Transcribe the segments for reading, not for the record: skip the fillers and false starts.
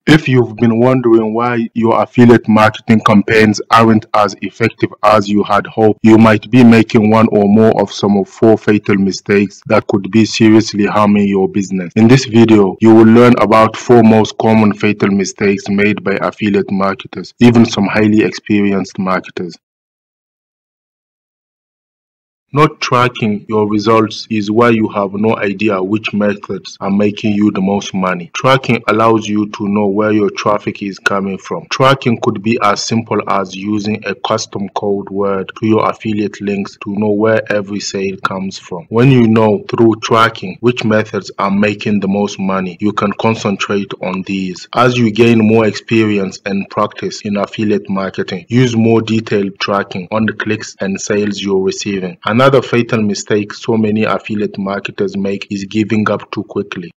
If you've been wondering why your affiliate marketing campaigns aren't as effective as you had hoped, you might be making one or more of some of 4 fatal mistakes that could be seriously harming your business. In this video, you will learn about 4 most common fatal mistakes made by affiliate marketers, even some highly experienced marketers. Not tracking your results is why you have no idea which methods are making you the most money. Tracking allows you to know where your traffic is coming from. Tracking could be as simple as using a custom code word to your affiliate links to know where every sale comes from. When you know through tracking which methods are making the most money, you can concentrate on these. As you gain more experience and practice in affiliate marketing, use more detailed tracking on the clicks and sales you're receiving. Another fatal mistake so many affiliate marketers make is giving up too quickly.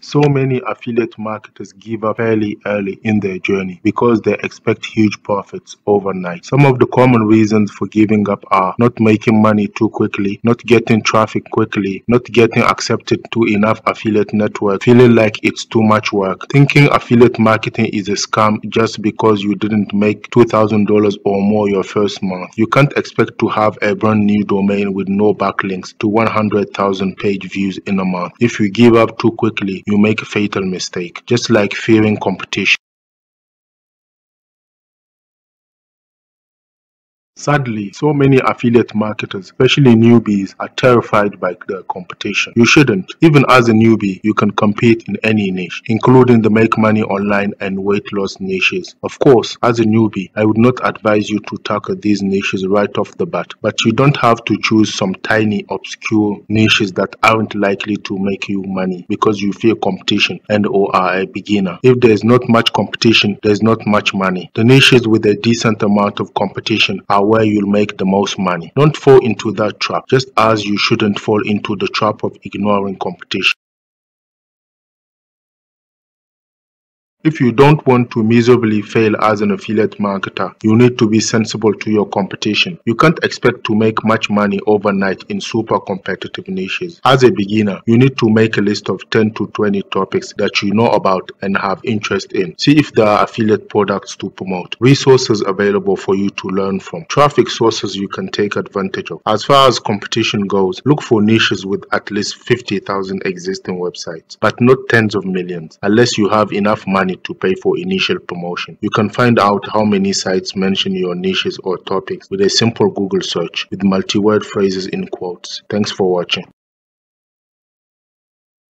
So many affiliate marketers give up fairly early in their journey because they expect huge profits overnight. Some of the common reasons for giving up are not making money too quickly, not getting traffic quickly, not getting accepted to enough affiliate networks, feeling like it's too much work, thinking affiliate marketing is a scam just because you didn't make $2,000 or more your first month. You can't expect to have a brand new domain with no backlinks to 100,000 page views in a month. If you give up too quickly, you make a fatal mistake, just like fearing competition. Sadly, so many affiliate marketers, especially newbies, are terrified by the competition. You shouldn't. Even as a newbie, you can compete in any niche, including the make money online and weight loss niches. Of course, as a newbie, I would not advise you to tackle these niches right off the bat, but you don't have to choose some tiny, obscure niches that aren't likely to make you money because you fear competition and or are a beginner. If there's not much competition, there's not much money. The niches with a decent amount of competition are where you'll make the most money. Don't fall into that trap, just as you shouldn't fall into the trap of ignoring competition. If you don't want to miserably fail as an affiliate marketer, you need to be sensible to your competition. You can't expect to make much money overnight in super competitive niches. As a beginner, you need to make a list of 10 to 20 topics that you know about and have interest in. See if there are affiliate products to promote, resources available for you to learn from, traffic sources you can take advantage of. As far as competition goes, look for niches with at least 50,000 existing websites, but not tens of millions, unless you have enough money to pay for initial promotion. You can find out how many sites mention your niches or topics with a simple Google search with multi-word phrases in quotes. Thanks for watching.